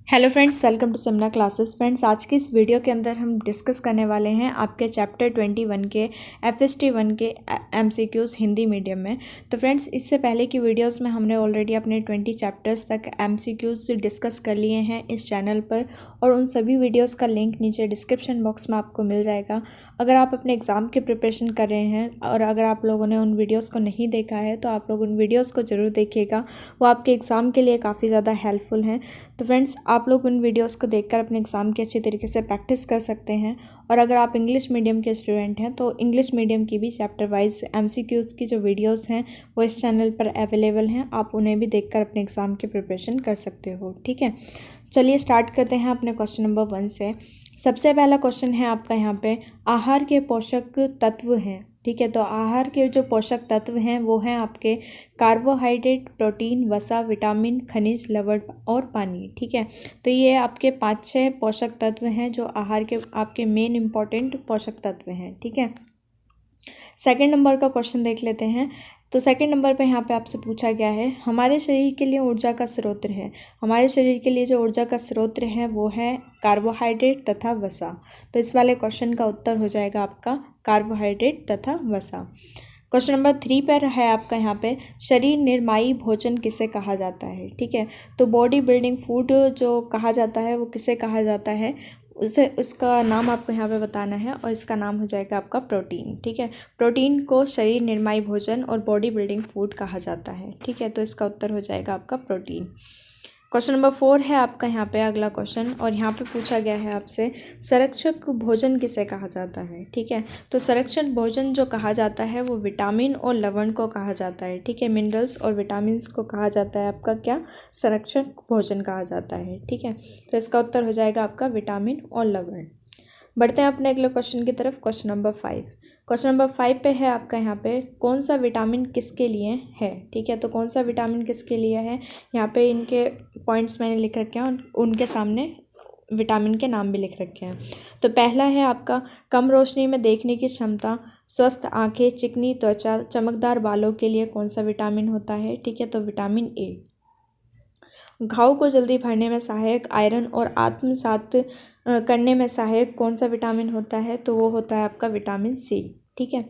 Hello friends, welcome to Samna classes. Friends, आज की इस वीडियो के अंदर हम डिस्कस करने वाले हैं आपके चैप्टर 21 के FST 1 के MCQs हिंदी मीडियम में। तो फ्रेंड्स, इससे पहले की वीडियोस में हमने ऑलरेडी अपने 20 चैप्टर्स तक MCQs डिस्कस कर लिए हैं इस चैनल पर, और उन सभी वीडियोज़ का लिंक नीचे डिस्क्रिप्शन बॉक्स में आपको मिल जाएगा। अगर आप अपने एग्ज़ाम की प्रिपरेशन कर रहे हैं और अगर आप लोगों ने उन वीडियोज़ को नहीं देखा है तो आप लोग उन वीडियोज़ को ज़रूर देखिएगा, वो आपके एग्ज़ाम के लिए काफ़ी ज़्यादा हेल्पफुल हैं। तो फ्रेंड्स, आप लोग उन वीडियोस को देखकर अपने एग्ज़ाम की अच्छी तरीके से प्रैक्टिस कर सकते हैं। और अगर आप इंग्लिश मीडियम के स्टूडेंट हैं तो इंग्लिश मीडियम की भी चैप्टर वाइज MCQs की जो वीडियोस हैं वो इस चैनल पर अवेलेबल हैं, आप उन्हें भी देखकर अपने एग्ज़ाम की प्रिपरेशन कर सकते हो। ठीक है, चलिए स्टार्ट करते हैं अपने क्वेश्चन नंबर 1 से। सबसे पहला क्वेश्चन है आपका यहाँ पे, आहार के पोषक तत्व हैं। ठीक है, तो आहार के जो पोषक तत्व हैं वो हैं आपके कार्बोहाइड्रेट, प्रोटीन, वसा, विटामिन, खनिज, लवण और पानी। ठीक है, तो ये आपके 5-6 पोषक तत्व हैं जो आहार के आपके मेन इंपॉर्टेंट पोषक तत्व हैं। ठीक है, सेकंड नंबर का क्वेश्चन देख लेते हैं। तो सेकंड नंबर पे यहाँ पे आपसे पूछा गया है, हमारे शरीर के लिए ऊर्जा का स्रोत है। हमारे शरीर के लिए जो ऊर्जा का स्रोत है वो है कार्बोहाइड्रेट तथा वसा। तो इस वाले क्वेश्चन का उत्तर हो जाएगा आपका कार्बोहाइड्रेट तथा वसा। क्वेश्चन नंबर 3 पर है आपका यहाँ पे, शरीर निर्माई भोजन किसे कहा जाता है। ठीक है, तो बॉडी बिल्डिंग फूड जो कहा जाता है वो किसे कहा जाता है, उसे उसका नाम आपको यहाँ पे बताना है और इसका नाम हो जाएगा आपका प्रोटीन। ठीक है, प्रोटीन को शरीर निर्माई भोजन और बॉडी बिल्डिंग फूड कहा जाता है। ठीक है, तो इसका उत्तर हो जाएगा आपका प्रोटीन। क्वेश्चन नंबर 4 है आपका यहाँ पे अगला क्वेश्चन, और यहाँ पे पूछा गया है आपसे, संरक्षक भोजन किसे कहा जाता है। ठीक है, तो संरक्षक भोजन जो कहा जाता है वो विटामिन और लवण को कहा जाता है। ठीक है, मिनरल्स और विटामिन को कहा जाता है आपका क्या, संरक्षक भोजन कहा जाता है। ठीक है, तो इसका उत्तर हो जाएगा आपका विटामिन और लवण। बढ़ते हैं अपने अगले क्वेश्चन की तरफ। क्वेश्चन नंबर 5, क्वेश्चन नंबर 5 पे है आपका यहाँ पे, कौन सा विटामिन किसके लिए है। ठीक है, तो कौन सा विटामिन किसके लिए है, यहाँ पे इनके पॉइंट्स मैंने लिख रखे हैं और उनके सामने विटामिन के नाम भी लिख रखे हैं। तो पहला है आपका, कम रोशनी में देखने की क्षमता, स्वस्थ आंखें, चिकनी त्वचा, चमकदार बालों के लिए कौन सा विटामिन होता है। ठीक है, तो विटामिन ए। घाव को जल्दी भरने में सहायक, आयरन और आत्मसात करने में सहायक कौन सा विटामिन होता है, तो वो होता है आपका विटामिन सी। ठीक है,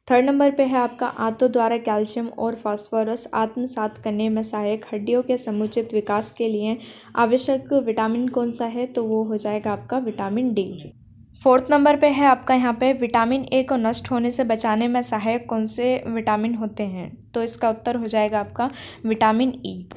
थर्ड नंबर पे है आपका, आंतों द्वारा कैल्शियम और फास्फोरस आत्मसात करने में सहायक, हड्डियों के समुचित विकास के लिए आवश्यक विटामिन कौन सा है, तो वो हो जाएगा आपका विटामिन डी। फोर्थ नंबर पे है आपका यहाँ पे, विटामिन ए को नष्ट होने से बचाने में सहायक कौन से विटामिन होते हैं, तो इसका उत्तर हो जाएगा आपका विटामिन ई।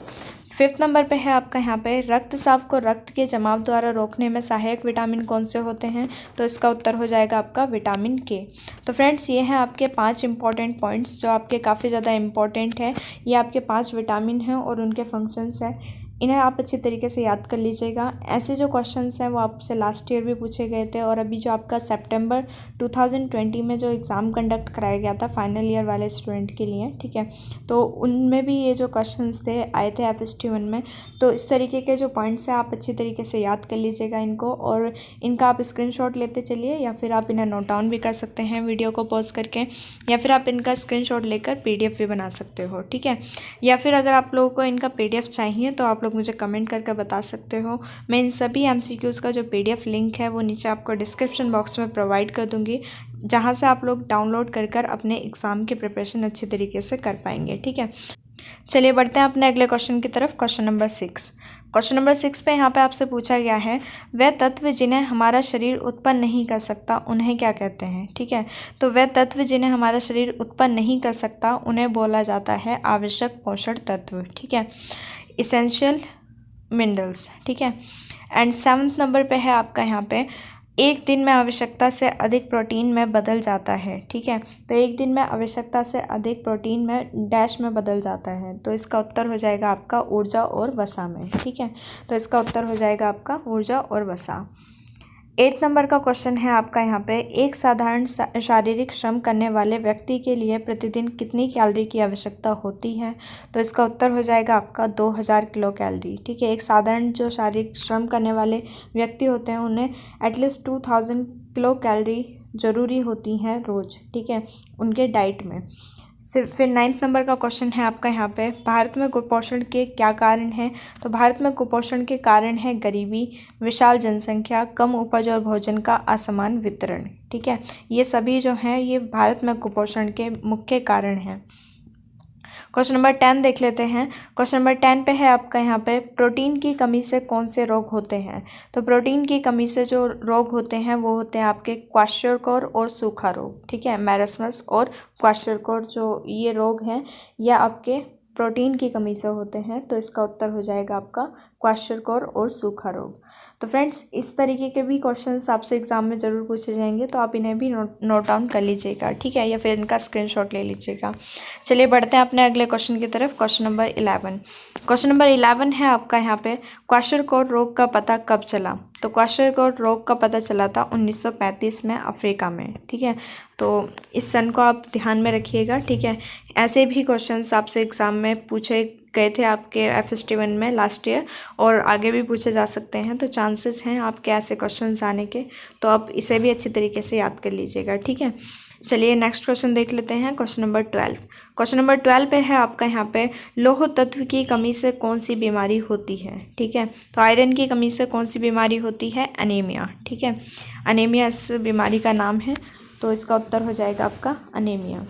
फिफ्थ नंबर पे है आपका यहाँ पे, रक्तस्राव को रक्त के जमाव द्वारा रोकने में सहायक विटामिन कौन से होते हैं, तो इसका उत्तर हो जाएगा आपका विटामिन के। तो फ्रेंड्स, ये हैं आपके 5 इंपॉर्टेंट पॉइंट्स जो आपके काफ़ी ज़्यादा इंपॉर्टेंट है। ये आपके 5 विटामिन हैं और उनके फंक्शंस हैं, इन्हें आप अच्छी तरीके से याद कर लीजिएगा। ऐसे जो क्वेश्चंस हैं वो आपसे लास्ट ईयर भी पूछे गए थे, और अभी जो आपका सितंबर 2020 में जो एग्ज़ाम कंडक्ट कराया गया था फाइनल ईयर वाले स्टूडेंट के लिए, ठीक है, तो उनमें भी ये जो क्वेश्चंस थे आए थे FST 1 में। तो इस तरीके के जो पॉइंट्स हैं आप अच्छी तरीके से याद कर लीजिएगा इनको, और इनका आप स्क्रीनशॉट लेते चलिए, या फिर आप इन्हें नोट डाउन भी कर सकते हैं वीडियो को पॉज करके, या फिर आप इनका स्क्रीनशॉट लेकर PDF भी बना सकते हो। ठीक है, या फिर अगर आप लोगों को इनका PDF चाहिए तो आप लोग मुझे कमेंट करके बता सकते हो। मैं इन सभी MCQs का जो PDF लिंक है वो नीचे आपको डिस्क्रिप्शन बॉक्स में प्रोवाइड कर दूंगी, जहां से आप लोग डाउनलोड कर अपने एग्ज़ाम की प्रिपरेशन अच्छी तरीके से कर पाएंगे। ठीक है, चलिए बढ़ते हैं अपने अगले क्वेश्चन की तरफ। क्वेश्चन नंबर 6, क्वेश्चन नंबर 6 पे यहाँ पे आपसे पूछा गया है, वह तत्व जिन्हें हमारा शरीर उत्पन्न नहीं कर सकता उन्हें क्या कहते हैं। ठीक है, तो वह तत्व जिन्हें हमारा शरीर उत्पन्न नहीं कर सकता उन्हें बोला जाता है आवश्यक पोषण तत्व। ठीक है, इसेंशियल मिनरल्स। ठीक है, एंड 7th नंबर पे है आपका यहाँ पे, एक दिन में आवश्यकता से अधिक प्रोटीन में बदल जाता है। ठीक है, तो एक दिन में आवश्यकता से अधिक प्रोटीन में डैश में बदल जाता है, तो इसका उत्तर हो जाएगा आपका ऊर्जा और वसा में। ठीक है, तो इसका उत्तर हो जाएगा आपका ऊर्जा और वसा। 8th नंबर का क्वेश्चन है आपका यहाँ पे, एक साधारण शारीरिक श्रम करने वाले व्यक्ति के लिए प्रतिदिन कितनी कैलोरी की आवश्यकता होती है, तो इसका उत्तर हो जाएगा आपका 2000 किलो कैलोरी। ठीक है, एक साधारण जो शारीरिक श्रम करने वाले व्यक्ति होते हैं उन्हें एटलीस्ट 2000 किलो कैलोरी ज़रूरी होती हैं रोज़। ठीक है, उनके डाइट में। फिर 9th नंबर का क्वेश्चन है आपका यहाँ पे, भारत में कुपोषण के क्या कारण हैं। तो भारत में कुपोषण के कारण है गरीबी, विशाल जनसंख्या, कम उपज और भोजन का असमान वितरण। ठीक है, ये सभी जो हैं ये भारत में कुपोषण के मुख्य कारण हैं। क्वेश्चन नंबर 10 देख लेते हैं। क्वेश्चन नंबर 10 पे है आपका यहाँ पे, प्रोटीन की कमी से कौन से रोग होते हैं। तो प्रोटीन की कमी से जो रोग होते हैं वो होते हैं आपके क्वाशरकोर और सूखा रोग। ठीक है, मैरस्मस और क्वाशरकोर जो ये रोग हैं यह आपके प्रोटीन की कमी से होते हैं। तो इसका उत्तर हो जाएगा आपका क्वाशरकोर और सूखा रोग। तो फ्रेंड्स इस तरीके के भी क्वेश्चंस आपसे एग्जाम में ज़रूर पूछे जाएंगे, तो आप इन्हें भी नोट डाउन कर लीजिएगा। ठीक है, या फिर इनका स्क्रीनशॉट ले लीजिएगा। चलिए बढ़ते हैं अपने अगले क्वेश्चन की तरफ। Question number 11। क्वेश्चन नंबर 11 है आपका यहाँ पे, क्वाशरकोर रोग का पता कब चला। तो क्वाशरकोर रोग का पता चला था 1935 में अफ्रीका में। ठीक है, तो इस सन को आप ध्यान में रखिएगा। ठीक है, ऐसे भी क्वेश्चंस आपसे एग्ज़ाम में पूछे गए थे आपके FST1 में लास्ट ईयर, और आगे भी पूछे जा सकते हैं। तो चांसेस हैं आपके ऐसे क्वेश्चंस आने के, तो आप इसे भी अच्छी तरीके से याद कर लीजिएगा। ठीक है, चलिए नेक्स्ट क्वेश्चन देख लेते हैं। Question number 12। क्वेश्चन नंबर 12 पे है आपका यहाँ पे, लौह तत्व की कमी से कौन सी बीमारी होती है। ठीक है, तो आयरन की कमी से कौन सी बीमारी होती है, अनीमिया। ठीक है, अनीमिया इस बीमारी का नाम है, तो इसका उत्तर हो जाएगा आपका अनीमिया।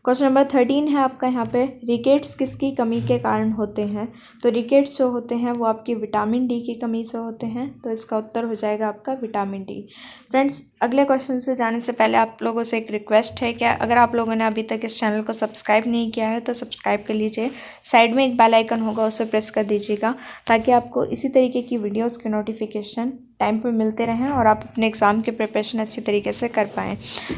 क्वेश्चन नंबर 13 है आपका यहाँ पे, रिकेट्स किसकी कमी के कारण होते हैं। तो रिकेट्स जो होते हैं वो आपकी विटामिन डी की कमी से होते हैं। तो इसका उत्तर हो जाएगा आपका विटामिन डी। फ्रेंड्स अगले क्वेश्चन से जाने से पहले आप लोगों से एक रिक्वेस्ट है, क्या अगर आप लोगों ने अभी तक इस चैनल को सब्सक्राइब नहीं किया है तो सब्सक्राइब कर लीजिए। साइड में एक बेल आइकन होगा, उसे प्रेस कर दीजिएगा, ताकि आपको इसी तरीके की वीडियोज़ के नोटिफिकेशन टाइम पर मिलते रहें और आप अपने एग्ज़ाम के प्रिपरेशन अच्छी तरीके से कर पाएँ।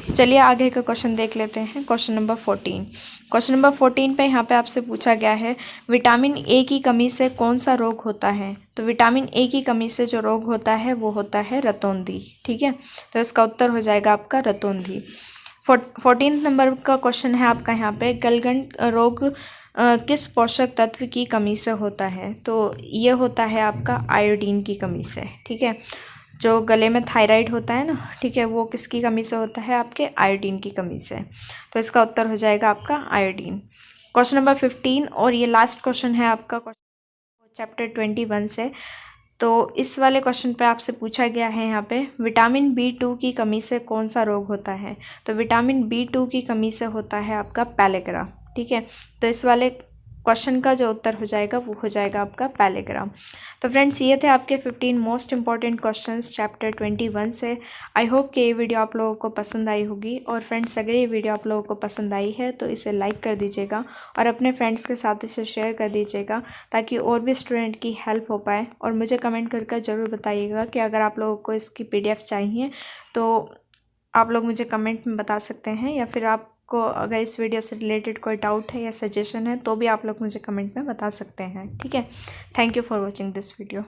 चलिए आगे का क्वेश्चन देख लेते हैं। Question number 14। क्वेश्चन नंबर 14 पे यहाँ पे आपसे पूछा गया है, विटामिन ए की कमी से कौन सा रोग होता है। तो विटामिन ए की कमी से जो रोग होता है वो होता है रतौंधी। ठीक है, तो इसका उत्तर हो जाएगा आपका रतौंधी। 14 नंबर का क्वेश्चन है आपका यहाँ पे, गलगंड रोग किस पोषक तत्व की कमी से होता है। तो ये होता है आपका आयोडीन की कमी से। ठीक है, जो गले में थायराइड होता है ना, ठीक है, वो किसकी कमी से होता है, आपके आयोडीन की कमी से। तो इसका उत्तर हो जाएगा आपका आयोडीन। क्वेश्चन नंबर 15 और ये लास्ट क्वेश्चन है आपका चैप्टर 21 से। तो इस वाले क्वेश्चन पे आपसे पूछा गया है यहाँ पे, विटामिन B2 की कमी से कौन सा रोग होता है। तो विटामिन B2 की कमी से होता है आपका पैलेग्रा। ठीक है, तो इस वाले क्वेश्चन का जो उत्तर हो जाएगा वो हो जाएगा आपका पैलेग्राम। तो फ्रेंड्स ये थे आपके 15 मोस्ट इंपॉर्टेंट क्वेश्चंस चैप्टर 21 से। आई होप कि ये वीडियो आप लोगों को पसंद आई होगी। और फ्रेंड्स अगर ये वीडियो आप लोगों को पसंद आई है तो इसे लाइक कर दीजिएगा और अपने फ्रेंड्स के साथ इसे शेयर कर दीजिएगा, ताकि और भी स्टूडेंट की हेल्प हो पाए। और मुझे कमेंट कर ज़रूर बताइएगा कि अगर आप लोगों को इसकी PDF चाहिए तो आप लोग मुझे कमेंट में बता सकते हैं, या फिर आप को अगर इस वीडियो से रिलेटेड कोई डाउट है या सजेशन है तो भी आप लोग मुझे कमेंट में बता सकते हैं। ठीक है, thank you for watching this video.